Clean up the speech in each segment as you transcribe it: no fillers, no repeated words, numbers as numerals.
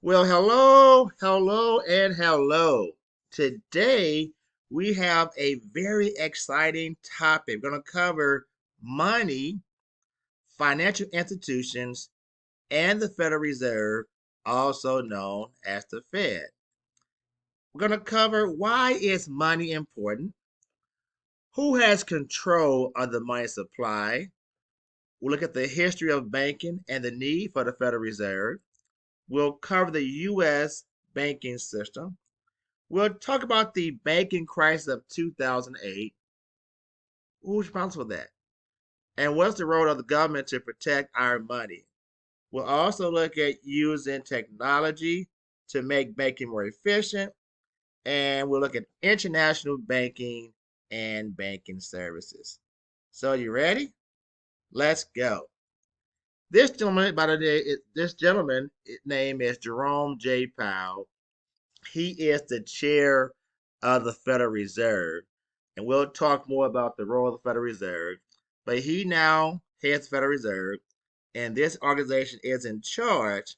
Well, hello, hello, and hello. Today we have a very exciting topic. We're going to cover money, financial institutions, and the Federal Reserve, also known as the Fed. We're going to cover why is money important, who has control of the money supply. We'll look at the history of banking and the need for the Federal Reserve. We'll cover the U.S. banking system. We'll talk about the banking crisis of 2008. Who's responsible for that? And what's the role of the government to protect our money? We'll also look at using technology to make banking more efficient. And we'll look at international banking and banking services. So, you ready? Let's go. This gentleman, by the way, his name is Jerome J. Powell. He is the chair of the Federal Reserve, and we'll talk more about the role of the Federal Reserve. But he now heads the Federal Reserve, and this organization is in charge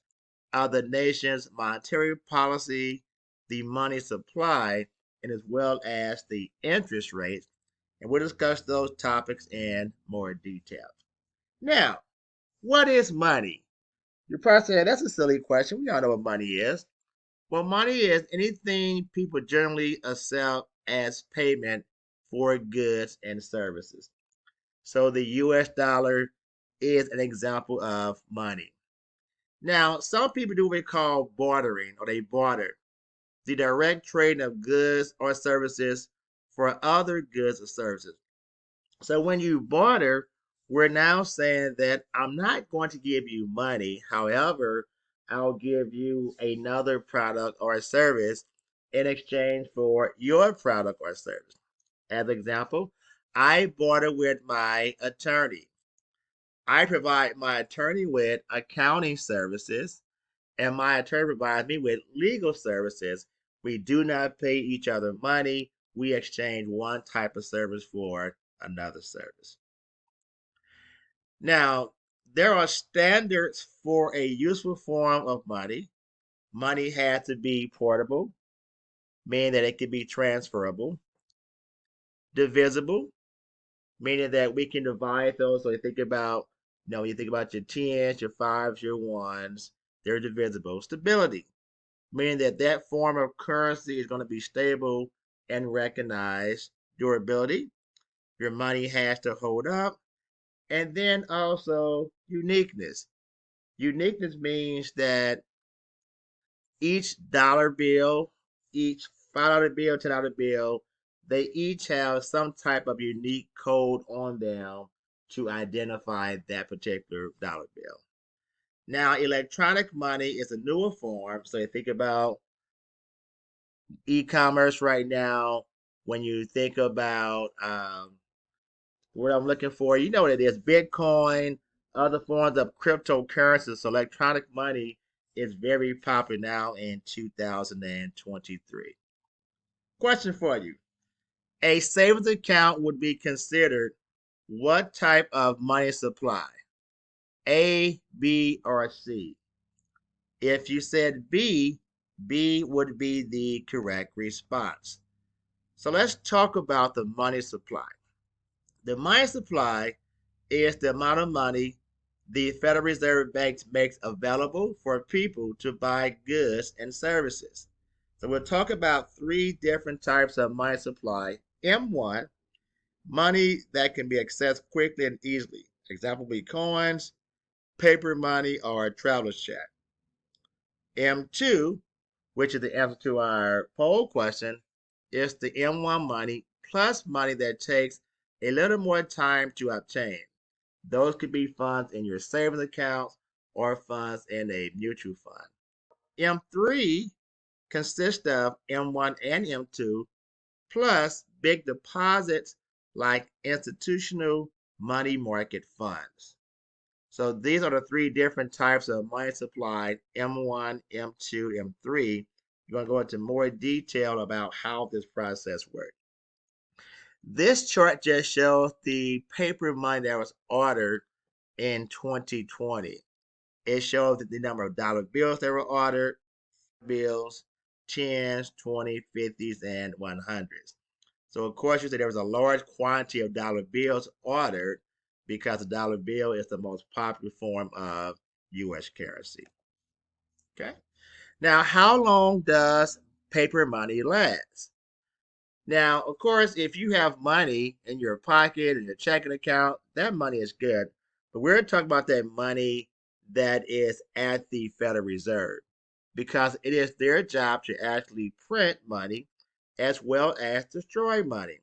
of the nation's monetary policy, the money supply, and as well as the interest rates. And we'll discuss those topics in more detail. Now, what is money? You're probably saying that's a silly question. We all know what money is. Well, money is anything people generally accept as payment for goods and services. So the US dollar is an example of money. Now, some people do what we call bartering, or they barter the direct trading of goods or services for other goods or services. So when you barter, we're now saying that I'm not going to give you money. However, I'll give you another product or service in exchange for your product or service. As an example, I barter with my attorney. I provide my attorney with accounting services, and my attorney provides me with legal services. We do not pay each other money. We exchange one type of service for another service. Now, there are standards for a useful form of money. Money has to be portable, meaning that it can be transferable, divisible, meaning that we can divide those. So you think about, you think about your tens, your fives, your ones, they're divisible. Stability, meaning that that form of currency is going to be stable and recognized. Durability, your money has to hold up. And then also uniqueness. Uniqueness means that each dollar bill, each $5 bill, $10 bill, they each have some type of unique code on them to identify that particular dollar bill. Now, electronic money is a newer form. So you think about e-commerce right now. When you think about what I'm looking for, you know what it is: Bitcoin, other forms of cryptocurrencies. So electronic money is very popular now in 2023. Question for you: a savings account would be considered what type of money supply? A, B, or C? If you said B, B would be the correct response. So let's talk about the money supply. The money supply is the amount of money the Federal Reserve Bank makes available for people to buy goods and services. So we'll talk about three different types of money supply. M1, money that can be accessed quickly and easily. Example would be coins, paper money, or traveler's check. M2, which is the answer to our poll question, is the M1 money plus money that takes a little more time to obtain. Those could be funds in your savings accounts or funds in a mutual fund. M3 consists of M1 and M2 plus big deposits like institutional money market funds. So these are the three different types of money supply: M1, M2, M3. You're going to go into more detail about how this process works. This chart just shows the paper money that was ordered in 2020. It shows the number of dollar bills that were ordered, bills, 10s, 20, 50s, and 100s. So of course you say there was a large quantity of dollar bills ordered because the dollar bill is the most popular form of U.S. currency. Okay. Now, how long does paper money last? Now, of course, if you have money in your pocket and your checking account, that money is good. But we're talking about that money that is at the Federal Reserve because it is their job to actually print money as well as destroy money.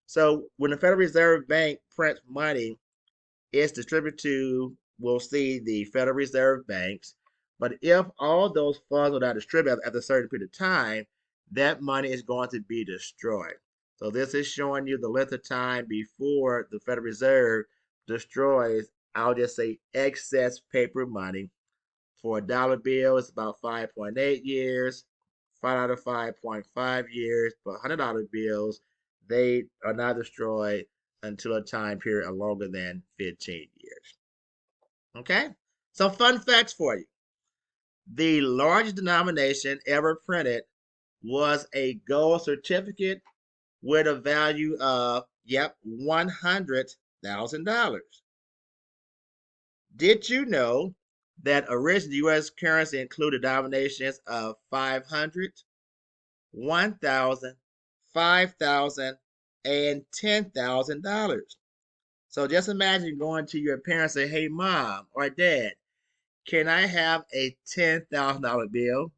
So when the Federal Reserve Bank prints money, it's distributed to, we'll see, the Federal Reserve banks. But if all those funds are not distributed at a certain period of time, that money is going to be destroyed. So this is showing you the length of time before the Federal Reserve destroys, I'll just say, excess paper money. For a dollar bill, it's about 5.8 years, 5 out of 5.5 years. But $100 bills, they are not destroyed until a time period of longer than 15 years. Okay? Some fun facts for you. The largest denomination ever printed was a gold certificate with a value of, $100,000. Did you know that original U.S. currency included denominations of 500, 1,000, 5,000, and $10,000? So just imagine going to your parents and say, hey, mom or dad, can I have a $10,000 bill?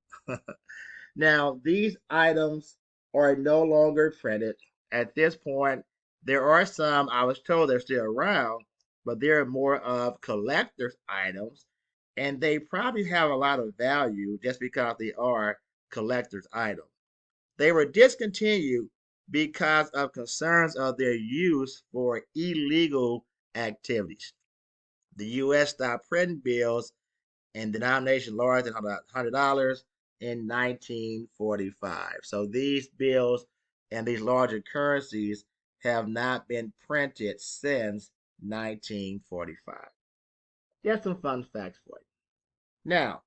Now, these items are no longer printed. At this point, there are some, I was told they're still around, but they're more of collector's items, and they probably have a lot of value just because they are collector's items. They were discontinued because of concerns of their use for illegal activities. The U.S. stopped printing bills and denomination larger than $100 in 1945. So these bills and these larger currencies have not been printed since 1945. Just some fun facts for you. Now,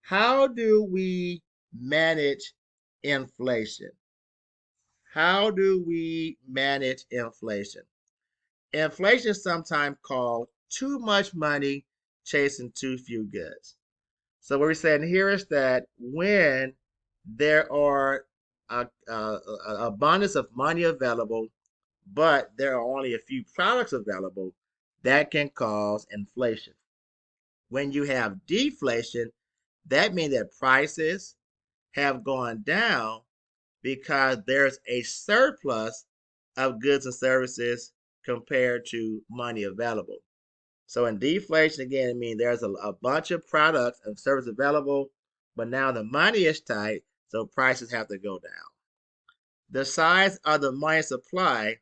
how do we manage inflation? How do we manage inflation? Inflation is sometimes called too much money chasing too few goods. So what we're saying here is that when there are abundance of money available, but there are only a few products available, that can cause inflation. When you have deflation, that means that prices have gone down because there's a surplus of goods and services compared to money available. So in deflation, again, it means there's a bunch of products and services available, but now the money is tight, so prices have to go down. The size of the money supply,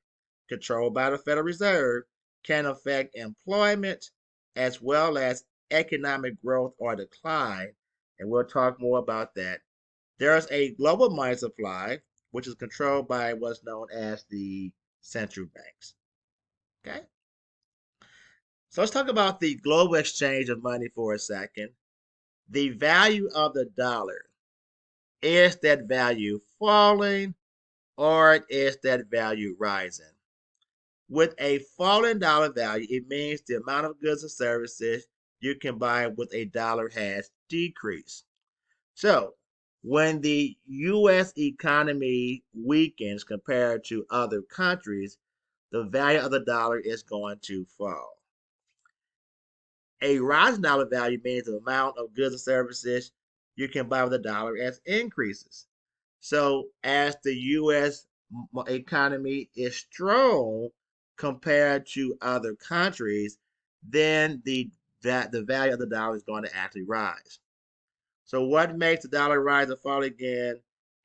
controlled by the Federal Reserve, can affect employment as well as economic growth or decline, and we'll talk more about that. There's a global money supply, which is controlled by what's known as the central banks. Okay? So let's talk about the global exchange of money for a second. The value of the dollar, is that value falling or is that value rising? With a falling dollar value, it means the amount of goods and services you can buy with a dollar has decreased. So, when the U.S. economy weakens compared to other countries, the value of the dollar is going to fall. A rising dollar value means the amount of goods and services you can buy with a dollar as increases. So as the U.S. economy is strong compared to other countries, then the value of the dollar is going to actually rise. So what makes the dollar rise or fall again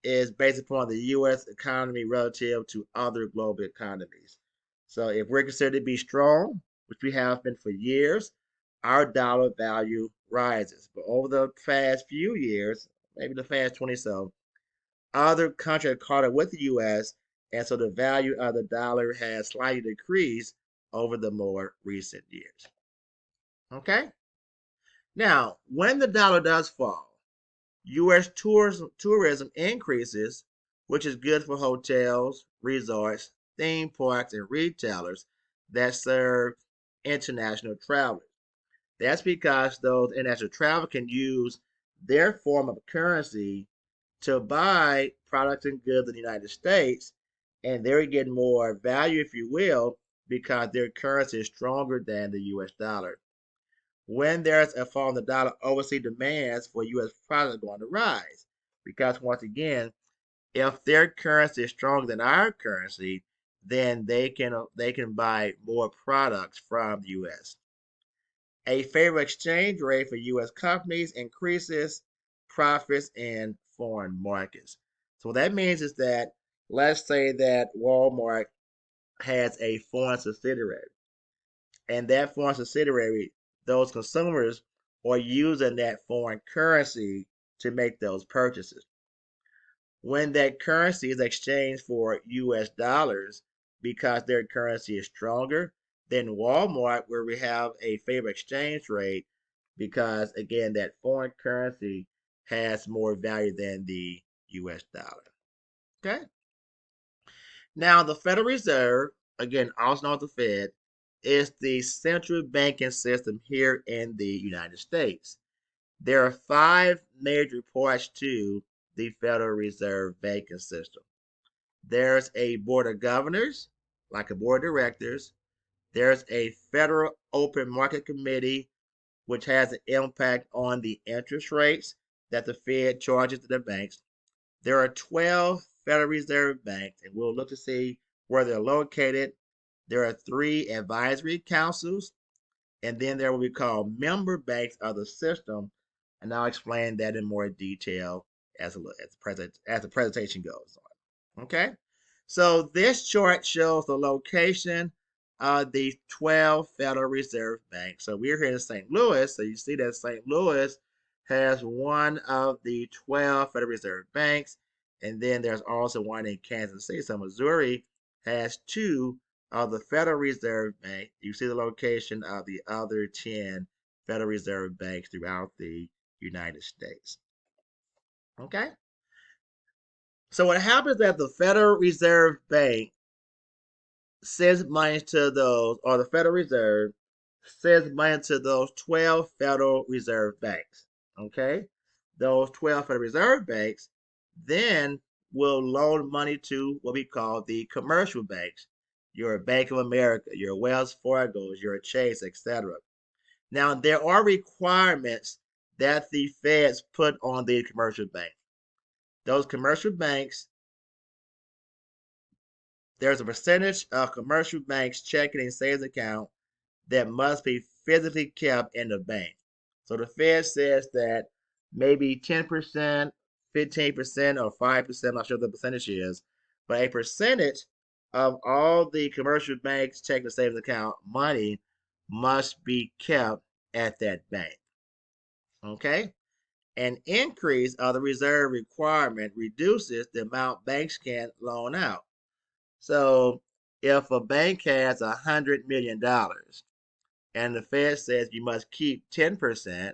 is based upon the U.S. economy relative to other global economies. So if we're considered to be strong, which we have been for years, our dollar value rises. But over the past few years, maybe the past 20 so, other countries have caught up with the U.S., and so the value of the dollar has slightly decreased over the more recent years. Okay? Now, when the dollar does fall, U.S. tourism increases, which is good for hotels, resorts, theme parks, and retailers that serve international travelers. That's because those international travelers can use their form of currency to buy products and goods in the United States, and they're getting more value, if you will, because their currency is stronger than the US dollar. When there's a fall in the dollar, overseas demands for US products are going to rise. Because once again, if their currency is stronger than our currency, then they can buy more products from the US. A favorable exchange rate for U.S. companies increases profits in foreign markets. So what that means is that, let's say that Walmart has a foreign subsidiary, and that foreign subsidiary, those consumers are using that foreign currency to make those purchases. When that currency is exchanged for US dollars, because their currency is stronger than Walmart, where we have a favorable exchange rate, because again, that foreign currency has more value than the US dollar. Okay. Now, the Federal Reserve, again, also known as the Fed, is the central banking system here in the United States. There are 5 major parts to the Federal Reserve banking system. There's a board of governors, like a board of directors. There's a Federal Open Market Committee, which has an impact on the interest rates that the Fed charges to the banks. There are 12 Federal Reserve banks, and we'll look to see where they're located. There are 3 advisory councils, and then there will be called member banks of the system, and I'll explain that in more detail as the presentation goes on. Okay, so this chart shows the location of the 12 Federal Reserve banks. So we're here in St. Louis, so you see that St. Louis has one of the 12 Federal Reserve banks, and then there's also one in Kansas City. So Missouri has 2 of the Federal Reserve Bank. You see the location of the other 10 Federal Reserve banks throughout the United States. Okay? So what happens is the Federal Reserve Bank sends money to those, or the Federal Reserve sends money to those 12 Federal Reserve banks. Okay? Those 12 Federal Reserve banks then will loan money to what we call the commercial banks. Your Bank of America, your Wells Fargo's, your Chase, etc. Now, there are requirements that the feds put on the commercial banks. Those commercial banks, there's a percentage of commercial banks' checking and savings account that must be physically kept in the bank. So the Fed says that maybe 10%, 15%, or 5%, I'm not sure what the percentage is, but a percentage of all the commercial banks' checking and savings account money must be kept at that bank. Okay? An increase of the reserve requirement reduces the amount banks can loan out. So if a bank has $100 million and the Fed says you must keep 10%,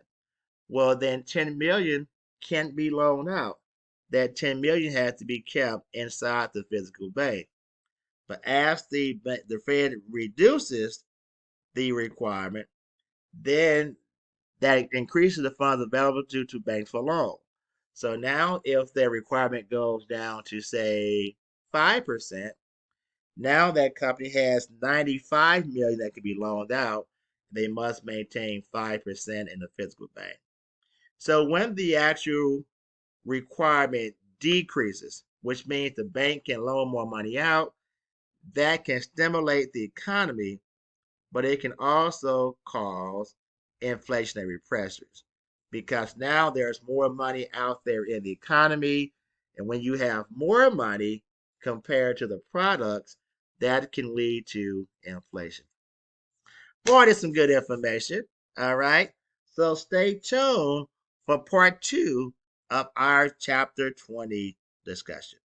well, then 10 million can't be loaned out. That 10 million has to be kept inside the physical bank. But as the Fed reduces the requirement, then that increases the funds available to banks for loan. So now if their requirement goes down to say 5%, now that company has 95 million that can be loaned out. They must maintain 5% in the physical bank. So when the actual requirement decreases, which means the bank can loan more money out, that can stimulate the economy, but it can also cause inflationary pressures because now there's more money out there in the economy. And when you have more money compared to the products, that can lead to inflation. Boy, there's some good information. All right. So stay tuned for part 2 of our chapter 20 discussion.